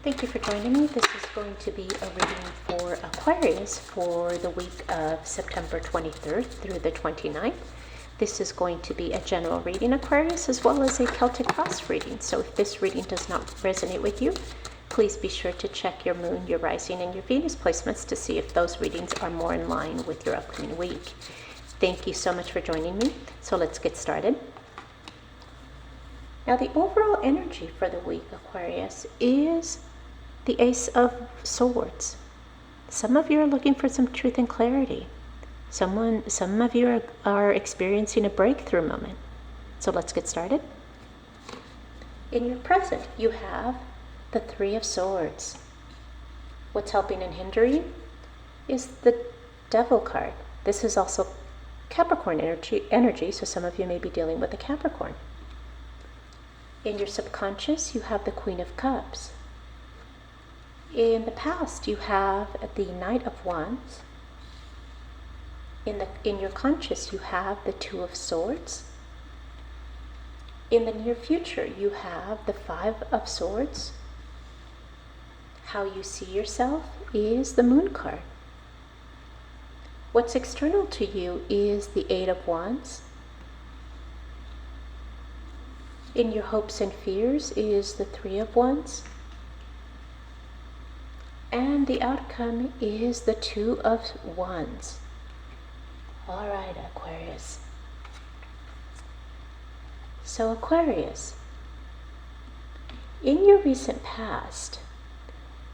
Thank you for joining me. This is going to be a reading for Aquarius for the week of September 23rd through the 29th. This is going to be a general reading, Aquarius, as well as a Celtic cross reading. So if this reading does not resonate with you, please be sure to check your moon, your rising, and your Venus placements to see if those readings are more in line with your upcoming week. Thank you so much for joining me. So let's get started. Now, the overall energy for the week, Aquarius, is the Ace of Swords. Some of you are looking for some truth and clarity. Some of you are experiencing a breakthrough moment. So let's get started. In your present, you have the Three of Swords. What's helping and hindering is the Devil card. This is also Capricorn energy, so some of you may be dealing with a Capricorn. In your subconscious, you have the Queen of Cups. In the past, you have the Knight of Wands. In your conscious, you have the Two of Swords. In the near future, you have the Five of Swords. How you see yourself is the Moon card. What's external to you is the Eight of Wands. In your hopes and fears is the Three of Wands. And the outcome is the Two of Wands. All right, Aquarius. So Aquarius, in your recent past,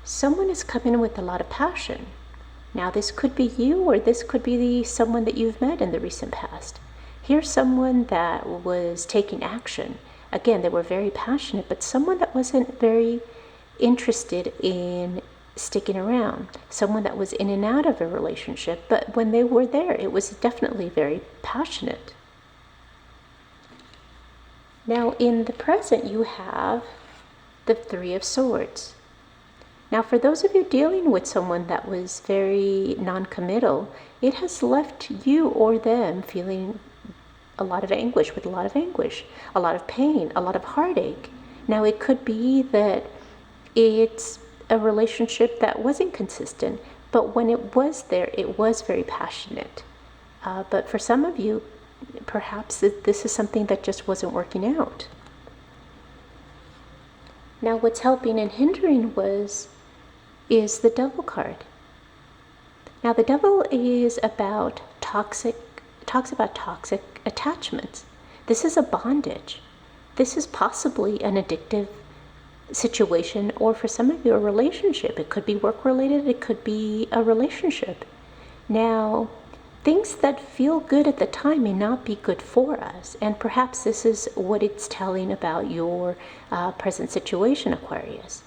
someone is coming with a lot of passion. Now this could be you, or this could be someone that you've met in the recent past. Here's someone that was taking action. Again, they were very passionate, but someone that wasn't very interested in sticking around. Someone that was in and out of a relationship, but when they were there, it was definitely very passionate. Now, in the present, you have the Three of Swords. Now, for those of you dealing with someone that was very non-committal, it has left you or them feeling a lot of anguish, a lot of pain, a lot of heartache. Now, it could be that it's a relationship that wasn't consistent, but when it was there, it was very passionate. But for some of you, perhaps this is something that just wasn't working out. Now, what's helping and hindering is the Devil card. Now, the Devil is about talks about toxic attachments. This is a bondage. This is possibly an addictive situation, or for some of you, a relationship. It could be work related, it could be a relationship. Now, things that feel good at the time may not be good for us, and perhaps this is what it's telling about your present situation, Aquarius.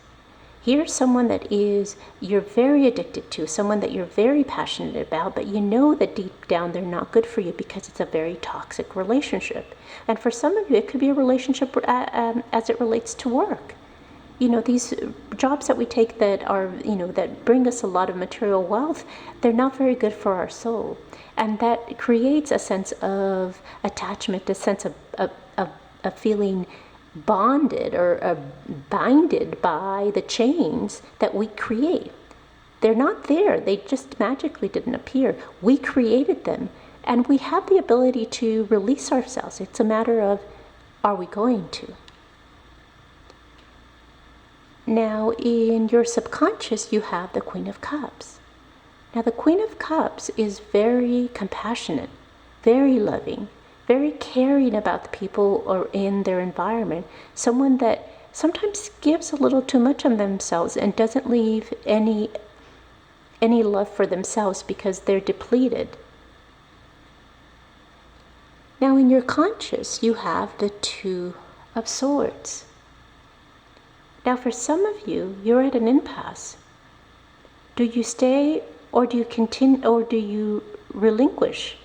Here's someone that you're very addicted to, someone that you're very passionate about, but you know that deep down they're not good for you because it's a very toxic relationship. And for some of you, it could be a relationship as it relates to work. You know, these jobs that we take that are, that bring us a lot of material wealth, they're not very good for our soul. And that creates a sense of attachment, a sense of feeling bonded or binded by the chains that we create. They're not there. They just magically didn't appear. We created them, and we have the ability to release ourselves. It's a matter of, are we going to? Now, in your subconscious, you have the Queen of Cups. Now, the Queen of Cups is very compassionate, very loving, very caring about the people or in their environment. Someone that sometimes gives a little too much of themselves and doesn't leave any love for themselves because they're depleted. Now, in your conscious, you have the Two of Swords. Now, for some of you, you're at an impasse. Do you stay, or do you continue, or do you relinquish?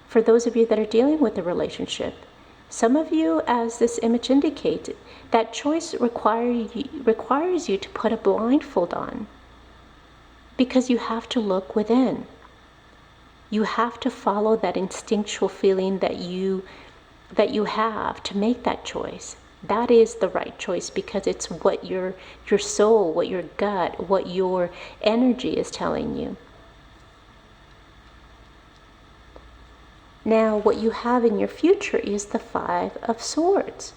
For those of you that are dealing with a relationship, some of you, as this image indicates, that choice requires you to put a blindfold on, because you have to look within. You have to follow that instinctual feeling that you have to make that choice. That is the right choice because it's what your soul, what your gut, what your energy is telling you. Now, what you have in your future is the Five of Swords.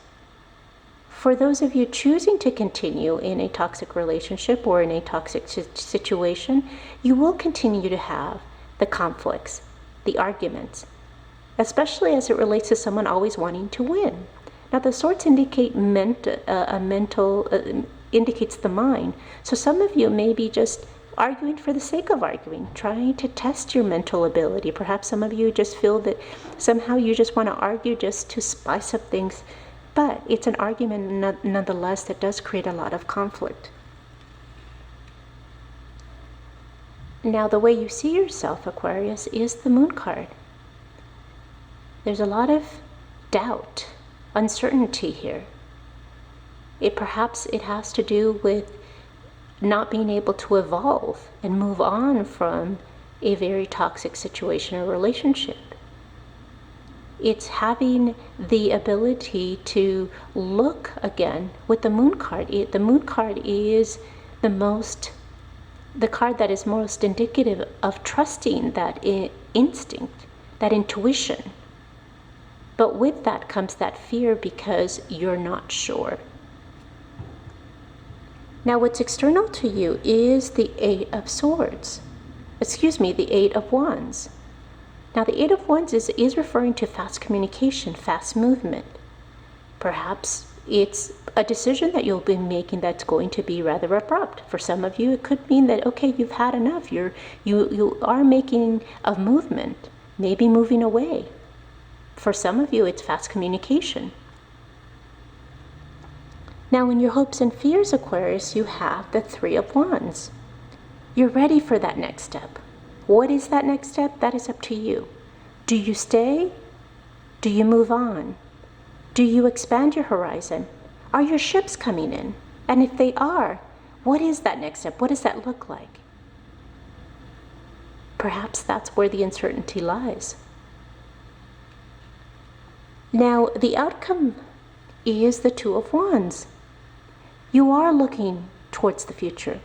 For those of you choosing to continue in a toxic relationship or in a toxic situation, you will continue to have the conflicts, the arguments, especially as it relates to someone always wanting to win. Now, the swords indicate indicates the mind. So some of you may be just arguing for the sake of arguing, trying to test your mental ability. Perhaps some of you just feel that somehow you just want to argue just to spice up things. But it's an argument nonetheless that does create a lot of conflict. Now, the way you see yourself, Aquarius, is the Moon card. There's a lot of doubt, uncertainty here. Perhaps it has to do with not being able to evolve and move on from a very toxic situation or relationship. It's having the ability to look again with the Moon card. The Moon card is the card that is most indicative of trusting that instinct, that intuition. But with that comes that fear because you're not sure. Now, what's external to you is the Eight of Swords. The Eight of Wands. Now, the Eight of Wands is referring to fast communication, fast movement. Perhaps it's a decision that you'll be making that's going to be rather abrupt. For some of you, it could mean that, okay, you've had enough. You are making a movement, maybe moving away. For some of you, it's fast communication. Now, in your hopes and fears, Aquarius, you have the Three of Wands. You're ready for that next step. What is that next step? That is up to you. Do you stay? Do you move on? Do you expand your horizon? Are your ships coming in? And if they are, what is that next step? What does that look like? Perhaps that's where the uncertainty lies. Now, the outcome is the Two of Wands. You are looking towards the future.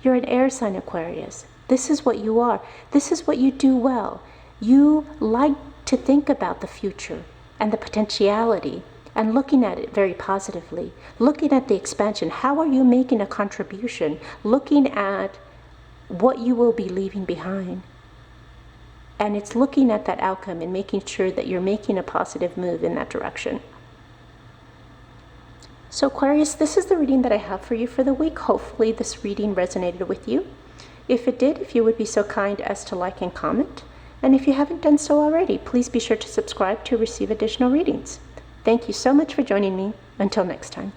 You're an air sign, Aquarius. This is what you are. This is what you do well. You like to think about the future and the potentiality and looking at it very positively, looking at the expansion. How are you making a contribution? Looking at what you will be leaving behind. And it's looking at that outcome and making sure that you're making a positive move in that direction. So Aquarius, this is the reading that I have for you for the week. Hopefully this reading resonated with you. If it did, if you would be so kind as to like and comment. And if you haven't done so already, please be sure to subscribe to receive additional readings. Thank you so much for joining me. Until next time.